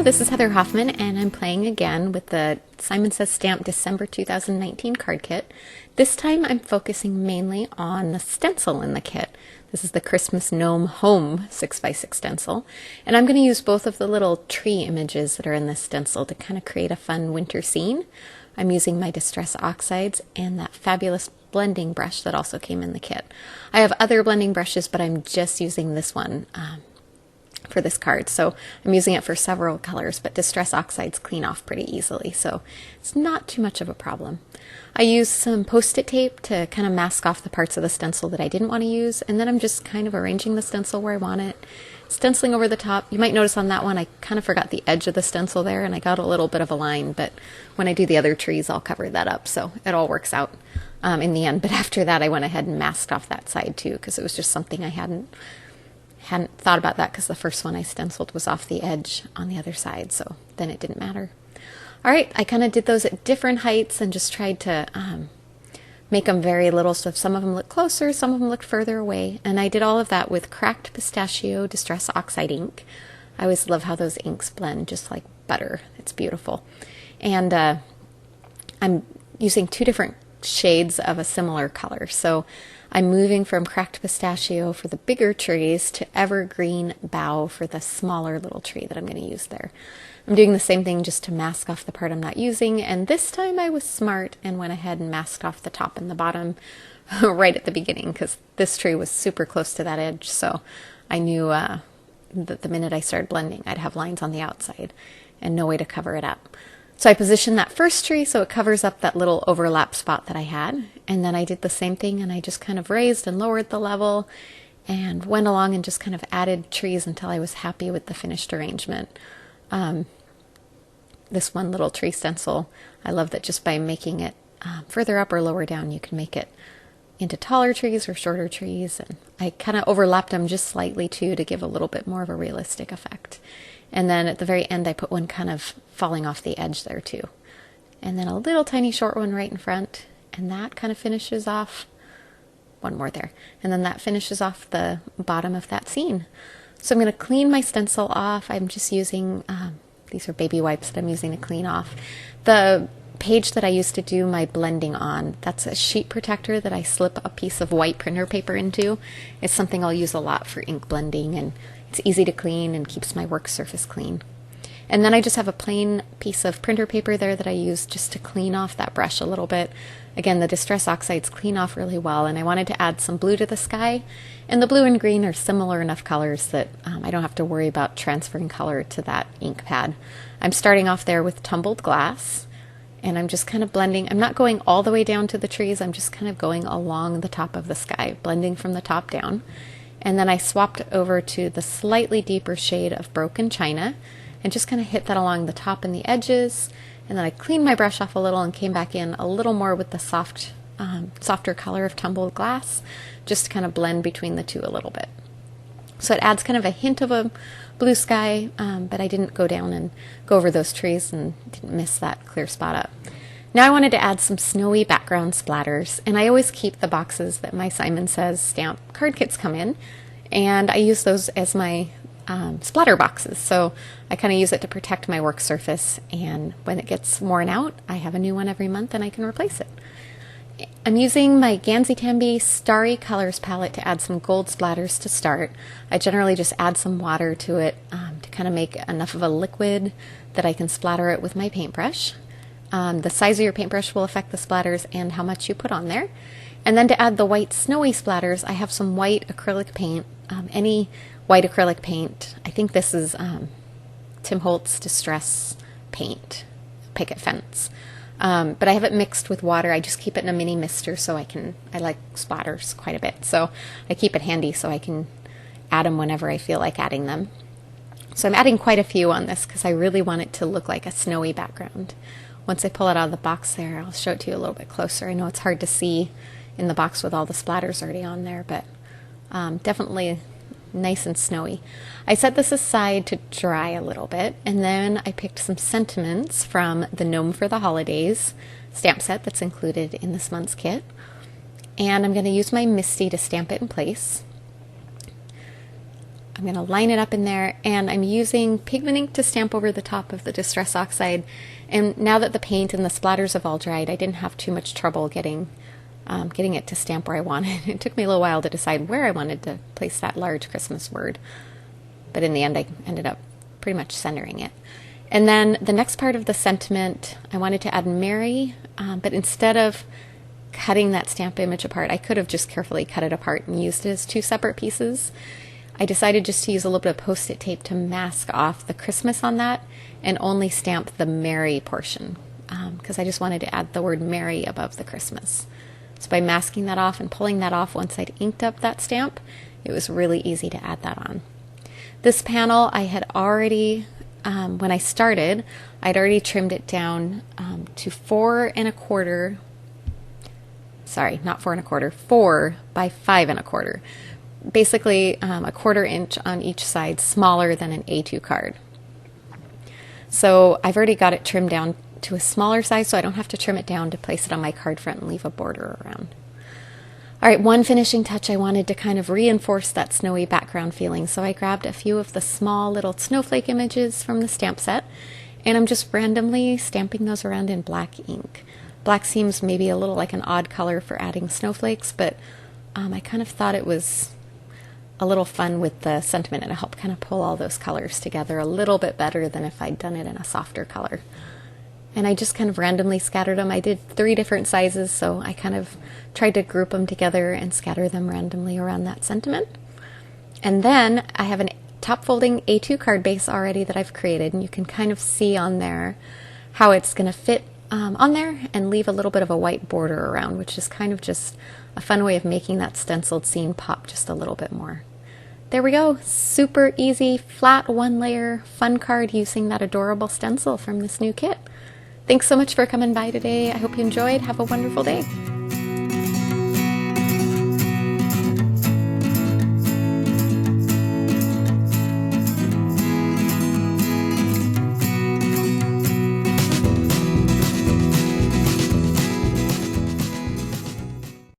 Hello, this is Heather Hoffman, and I'm playing again with the Simon Says Stamp December 2019 card kit. This time I'm focusing mainly on the stencil in the kit. This is the Christmas Gnome Home 6x6 stencil, and I'm going to use both of the little tree images that are in this stencil to kind of create a fun winter scene. I'm using my Distress Oxides and that fabulous blending brush that also came in the kit. I have other blending brushes, but I'm just using this one for this card, so I'm using it for several colors, but Distress Oxides clean off pretty easily, so it's not too much of a problem. I used some post-it tape to kind of mask off the parts of the stencil that I didn't want to use, and then I'm just kind of arranging the stencil where I want it, stenciling over the top. You might notice on that one I kind of forgot the edge of the stencil there, and I got a little bit of a line, but when I do the other trees I'll cover that up, so it all works out in the end. But after that I went ahead and masked off that side too, because it was just something I hadn't thought about that, because the first one I stenciled was off the edge on the other side, so then it didn't matter. Alright, I kind of did those at different heights and just tried to make them very little, so if some of them looked closer, some of them looked further away, and I did all of that with Cracked Pistachio Distress Oxide ink. I always love how those inks blend just like butter. It's beautiful. And I'm using two different shades of a similar color, so I'm moving from Cracked Pistachio for the bigger trees to Evergreen BOUGH for the smaller little tree that I'm going to use there. I'm doing the same thing just to mask off the part I'm not using, and this time I was smart and went ahead and masked off the top and the bottom right at the beginning, because this tree was super close to that edge, so I knew that the minute I started blending I'd have lines on the outside and no way to cover it up. So I positioned that first tree so it covers up that little overlap spot that I had, and then I did the same thing and I just kind of raised and lowered the level and went along and just kind of added trees until I was happy with the finished arrangement. This one little tree stencil, I love that just by making it further up or lower down you can make it into taller trees or shorter trees, and I kind of overlapped them just slightly too to give a little bit more of a realistic effect. And then at the very end I put one kind of falling off the edge there too. And then a little tiny short one right in front, and that kind of finishes off, one more there, and then that finishes off the bottom of that scene. So I'm going to clean my stencil off. I'm just using, these are baby wipes that I'm using to clean off. The page that I used to do my blending on, that's a sheet protector that I slip a piece of white printer paper into. It's something I'll use a lot for ink blending, and it's easy to clean and keeps my work surface clean. And then I just have a plain piece of printer paper there that I use just to clean off that brush a little bit. Again, the Distress Oxides clean off really well, and I wanted to add some blue to the sky, and the blue and green are similar enough colors that I don't have to worry about transferring color to that ink pad. I'm starting off there with Tumbled Glass, and I'm just kind of blending. I'm not going all the way down to the trees, I'm just kind of going along the top of the sky, blending from the top down. And then I swapped over to the slightly deeper shade of Broken China and just kind of hit that along the top and the edges. And then I cleaned my brush off a little and came back in a little more with the softer color of Tumbled Glass, just to kind of blend between the two a little bit. So it adds kind of a hint of a blue sky, but I didn't go down and go over those trees and didn't miss that clear spot up. Now I wanted to add some snowy background splatters, and I always keep the boxes that my Simon Says stamp card kits come in, and I use those as my splatter boxes, so I kind of use it to protect my work surface, and when it gets worn out I have a new one every month and I can replace it. I'm using my Gansey Starry Colors palette to add some gold splatters to start. I generally just add some water to it to kind of make enough of a liquid that I can splatter it with my paintbrush. The size of your paintbrush will affect the splatters and how much you put on there. And then to add the white snowy splatters, I have some white acrylic paint, any white acrylic paint. I think this is Tim Holtz Distress Paint, Picket Fence. But I have it mixed with water. I just keep it in a mini mister so I like splatters quite a bit. So I keep it handy so I can add them whenever I feel like adding them. So I'm adding quite a few on this because I really want it to look like a snowy background. Once I pull it out of the box there, I'll show it to you a little bit closer. I know it's hard to see in the box with all the splatters already on there, but definitely nice and snowy. I set this aside to dry a little bit, and then I picked some sentiments from the Gnome for the Holidays stamp set that's included in this month's kit, and I'm going to use my Misty to stamp it in place. I'm going to line it up in there, and I'm using pigment ink to stamp over the top of the Distress Oxide. And now that the paint and the splatters have all dried, I didn't have too much trouble getting it to stamp where I wanted. It took me a little while to decide where I wanted to place that large Christmas word, but in the end I ended up pretty much centering it. And then the next part of the sentiment, I wanted to add Mary, but instead of cutting that stamp image apart, I could have just carefully cut it apart and used it as two separate pieces. I decided just to use a little bit of Post-it tape to mask off the Christmas on that and only stamp the Mary portion, because I just wanted to add the word Mary above the Christmas. So by masking that off and pulling that off once I'd inked up that stamp, it was really easy to add that on. This panel I had already, when I started, I'd already trimmed it down to 4 by 5 1/4. Basically a 1/4 inch on each side, smaller than an A2 card. So I've already got it trimmed down to a smaller size, so I don't have to trim it down to place it on my card front and leave a border around. All right, one finishing touch, I wanted to kind of reinforce that snowy background feeling, so I grabbed a few of the small little snowflake images from the stamp set, and I'm just randomly stamping those around in black ink. Black seems maybe a little like an odd color for adding snowflakes, but I kind of thought it was a little fun with the sentiment, and it helped kind of pull all those colors together a little bit better than if I'd done it in a softer color. And I just kind of randomly scattered them. I did 3 different sizes, so I kind of tried to group them together and scatter them randomly around that sentiment. And then I have a top folding A2 card base already that I've created, and you can kind of see on there how it's going to fit on there and leave a little bit of a white border around, which is kind of just a fun way of making that stenciled scene pop just a little bit more. There we go. Super easy, flat 1-layer fun card using that adorable stencil from this new kit. Thanks so much for coming by today. I hope you enjoyed. Have a wonderful day.